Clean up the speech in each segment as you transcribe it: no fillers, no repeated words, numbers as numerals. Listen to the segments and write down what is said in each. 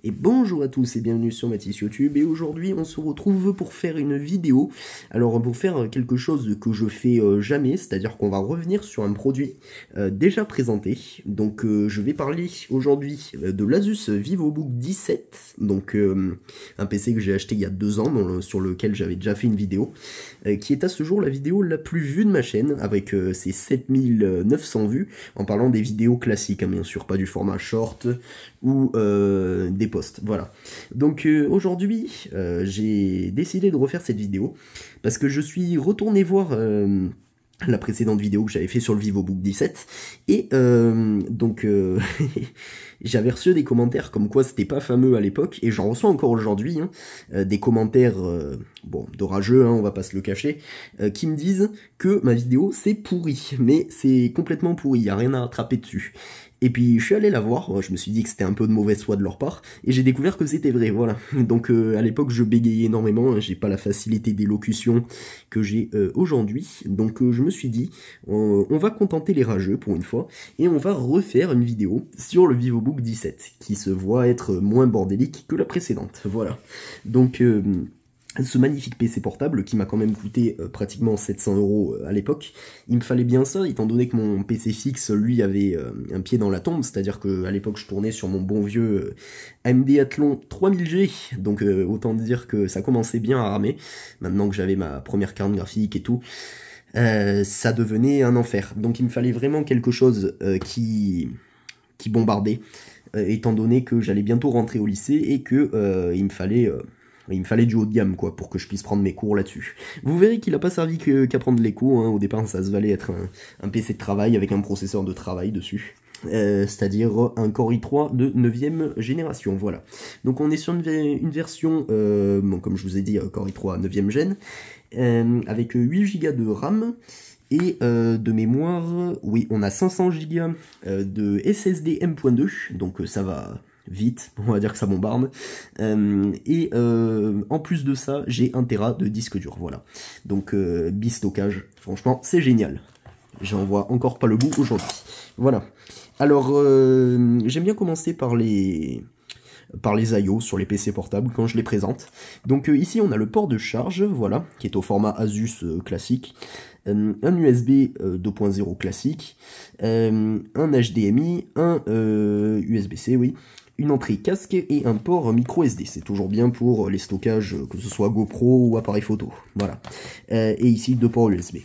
Et bonjour à tous et bienvenue sur Mathis YouTube, et aujourd'hui on se retrouve pour faire une vidéo. Alors pour faire quelque chose que je fais jamais, c'est-à-dire qu'on va revenir sur un produit déjà présenté. Donc je vais parler aujourd'hui de l'Asus VivoBook 17, donc un PC que j'ai acheté il y a 2 ans, sur lequel j'avais déjà fait une vidéo, qui est à ce jour la vidéo la plus vue de ma chaîne, avec ses 7900 vues, en parlant des vidéos classiques, hein, bien sûr, pas du format short ou des posts, voilà. Donc aujourd'hui, j'ai décidé de refaire cette vidéo, parce que je suis retourné voir la précédente vidéo que j'avais fait sur le VivoBook 17, et donc j'avais reçu des commentaires comme quoi c'était pas fameux à l'époque, et j'en reçois encore aujourd'hui, hein, des commentaires, bon, de rageux, hein, on va pas se le cacher, qui me disent que ma vidéo c'est pourri, mais c'est complètement pourri, y a rien à rattraper dessus. Et puis je suis allé la voir, je me suis dit que c'était un peu de mauvaise foi de leur part, et j'ai découvert que c'était vrai, voilà. Donc à l'époque je bégayais énormément, j'ai pas la facilité d'élocution que j'ai aujourd'hui, donc je me suis dit, on va contenter les rageux pour une fois, et on va refaire une vidéo sur le VivoBook 17, qui se voit être moins bordélique que la précédente, voilà. Donc ce magnifique PC portable qui m'a quand même coûté pratiquement 700 € à l'époque, il me fallait bien ça, étant donné que mon PC fixe, lui, avait un pied dans la tombe, c'est-à-dire que à l'époque je tournais sur mon bon vieux AMD Athlon 3000G, donc autant dire que ça commençait bien à ramer, maintenant que j'avais ma première carte graphique et tout, ça devenait un enfer. Donc il me fallait vraiment quelque chose qui bombardait, étant donné que j'allais bientôt rentrer au lycée et que il me fallait du haut de gamme, quoi, pour que je puisse prendre mes cours là-dessus. Vous verrez qu'il a pas servi qu'à prendre les cours, hein. Au départ, ça se valait être un PC de travail avec un processeur de travail dessus. C'est-à-dire un Core i3 de 9ème génération, voilà. Donc on est sur une version, bon, comme je vous ai dit, Core i3 9ème gen, avec 8 Go de RAM, et de mémoire, oui, on a 500 Go de SSD M.2, donc ça va vite, on va dire que ça bombarde, et en plus de ça, j'ai 1 Tera de disque dur, voilà. Donc bistockage, franchement, c'est génial. J'en vois encore pas le bout aujourd'hui. Voilà. Alors, j'aime bien commencer par les I.O. sur les PC portables quand je les présente. Donc ici on a le port de charge, voilà, qui est au format Asus classique, un USB 2.0 classique, un HDMI, un USB-C, oui, une entrée casque et un port micro SD. C'est toujours bien pour les stockages, que ce soit GoPro ou appareil photo, voilà. Et ici 2 ports USB.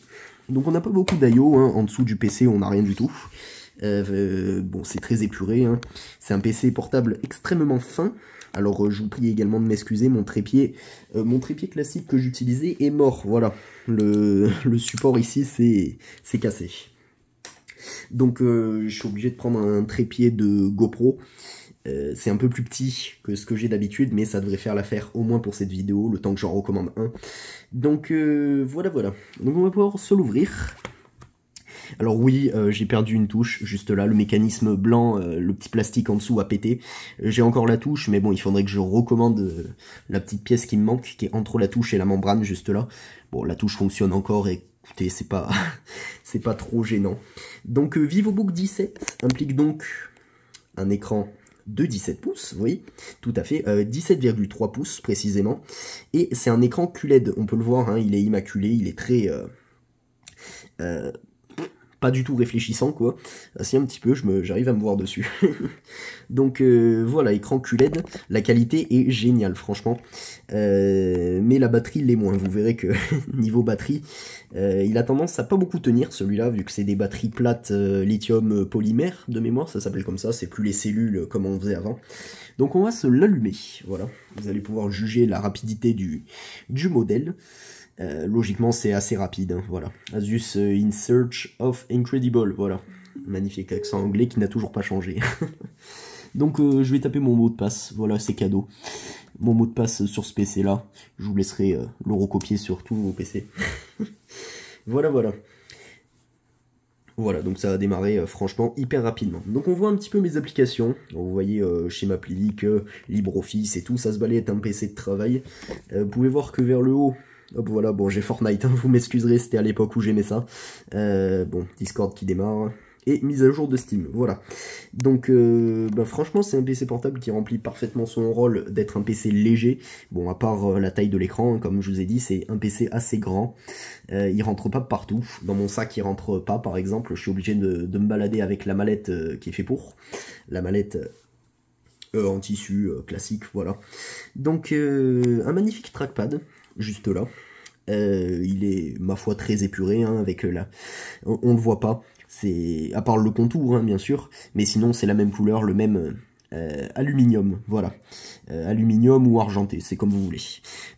Donc on n'a pas beaucoup d'I.O., hein. En dessous du PC on n'a rien du tout. Bon, c'est très épuré, hein. C'est un PC portable extrêmement fin. Alors je vous prie également de m'excuser, mon trépied classique que j'utilisais est mort, voilà. Le support ici c'est cassé. Donc je suis obligé de prendre un trépied de GoPro. C'est un peu plus petit que ce que j'ai d'habitude, mais ça devrait faire l'affaire au moins pour cette vidéo, le temps que j'en recommande un. Donc voilà. Donc on va pouvoir se l'ouvrir. Alors oui, j'ai perdu une touche, juste là, le mécanisme blanc, le petit plastique en dessous a pété. J'ai encore la touche, mais bon, il faudrait que je recommande la petite pièce qui me manque, qui est entre la touche et la membrane, juste là. Bon, la touche fonctionne encore, et écoutez, c'est pas c'est pas trop gênant. Donc VivoBook 17 implique donc un écran de 17 pouces, oui, tout à fait, 17,3 pouces précisément, et c'est un écran QLED, on peut le voir, hein, il est immaculé, il est très... pas du tout réfléchissant, quoi. Si, un petit peu, j'arrive à me voir dessus. Donc voilà, écran QLED, la qualité est géniale, franchement. Mais la batterie l'est moins. Vous verrez que niveau batterie, il a tendance à pas beaucoup tenir, celui-là, vu que c'est des batteries plates lithium polymère de mémoire, ça s'appelle comme ça, c'est plus les cellules comme on faisait avant. Donc on va se l'allumer, voilà. Vous allez pouvoir juger la rapidité du modèle. Logiquement c'est assez rapide, hein, voilà. Asus in search of incredible, voilà. Magnifique accent anglais qui n'a toujours pas changé. Donc je vais taper mon mot de passe, voilà, c'est cadeau. Mon mot de passe sur ce PC là, je vous laisserai le recopier sur tous vos PC. Voilà. Voilà, donc ça a démarré franchement hyper rapidement. Donc on voit un petit peu mes applications. Vous voyez schéma plique, LibreOffice et tout, ça se balait être un PC de travail. Vous pouvez voir que vers le haut, hop voilà, bon j'ai Fortnite, hein, vous m'excuserez, c'était à l'époque où j'aimais ça. Bon, Discord qui démarre, et mise à jour de Steam, voilà. Donc franchement c'est un PC portable qui remplit parfaitement son rôle d'être un PC léger, bon à part la taille de l'écran, hein, comme je vous ai dit c'est un PC assez grand, il rentre pas partout, dans mon sac il rentre pas par exemple, je suis obligé de me balader avec la mallette qui est fait pour, la mallette en tissu classique, voilà. Donc un magnifique trackpad, juste là. Il est, ma foi, très épuré, hein, avec on le voit pas, c'est à part le contour, hein, bien sûr, mais sinon c'est la même couleur, le même aluminium, voilà. Aluminium ou argenté, c'est comme vous voulez.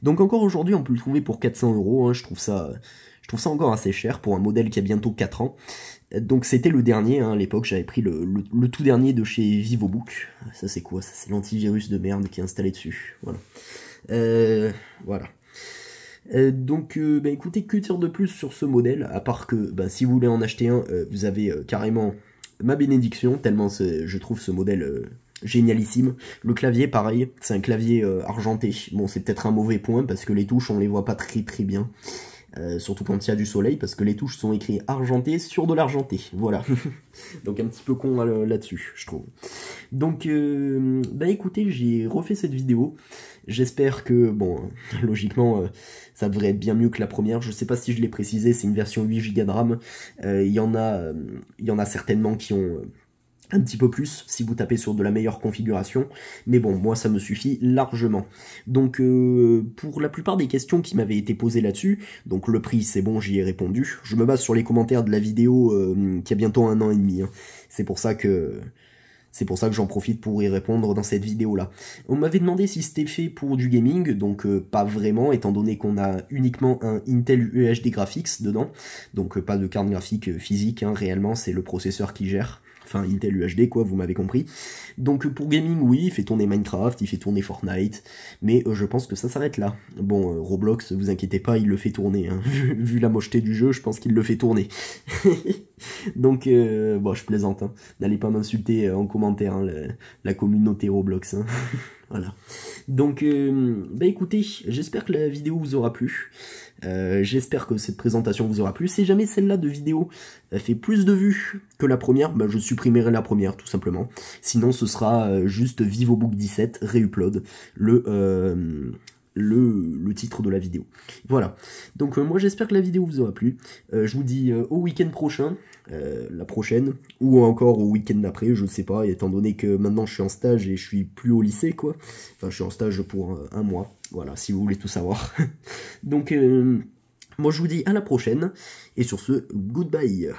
Donc encore aujourd'hui, on peut le trouver pour 400 €, hein, je trouve ça encore assez cher pour un modèle qui a bientôt 4 ans. Donc c'était le dernier, hein, à l'époque j'avais pris le tout dernier de chez VivoBook. Ça c'est quoi? Ça c'est l'antivirus de merde qui est installé dessus, voilà. Voilà. Donc écoutez, que dire de plus sur ce modèle, à part que si vous voulez en acheter un, vous avez carrément ma bénédiction, tellement je trouve ce modèle génialissime. Le clavier pareil, c'est un clavier argenté, bon c'est peut-être un mauvais point parce que les touches on les voit pas très bien. Surtout quand il y a du soleil, parce que les touches sont écrites argenté sur de l'argenté, voilà. Donc un petit peu con là-dessus, je trouve. Donc, écoutez, j'ai refait cette vidéo. J'espère que, bon, logiquement, ça devrait être bien mieux que la première. Je sais pas si je l'ai précisé, c'est une version 8 Go de RAM. Il y en a certainement qui ont un petit peu plus si vous tapez sur de la meilleure configuration, mais bon, moi ça me suffit largement. Donc pour la plupart des questions qui m'avaient été posées là-dessus, donc le prix c'est bon, j'y ai répondu, je me base sur les commentaires de la vidéo qui a bientôt 1 an et demi, hein. C'est pour ça que j'en profite pour y répondre dans cette vidéo-là. On m'avait demandé si c'était fait pour du gaming, donc pas vraiment, étant donné qu'on a uniquement un Intel UHD Graphics dedans, donc pas de carte graphique physique, hein, réellement, c'est le processeur qui gère. Enfin, Intel UHD, quoi, vous m'avez compris. Donc pour gaming, oui, il fait tourner Minecraft, il fait tourner Fortnite, mais je pense que ça s'arrête là. Bon, Roblox, vous inquiétez pas, il le fait tourner, hein. Vu la mocheté du jeu, je pense qu'il le fait tourner. Donc, bon, je plaisante, hein. N'allez pas m'insulter en commentaire, hein, la communauté Roblox, hein. Voilà. Donc, écoutez, j'espère que la vidéo vous aura plu. J'espère que cette présentation vous aura plu. Si jamais celle-là de vidéo fait plus de vues que la première, je supprimerai la première, tout simplement. Sinon, ce sera juste VivoBook 17 Reupload, le titre de la vidéo. Voilà. Donc moi j'espère que la vidéo vous aura plu. Je vous dis au week-end prochain, la prochaine, ou encore au week-end d'après, je ne sais pas, étant donné que maintenant je suis en stage et je suis plus au lycée, quoi. Enfin, je suis en stage pour un mois. Voilà, si vous voulez tout savoir. Donc, moi je vous dis à la prochaine, et sur ce, goodbye.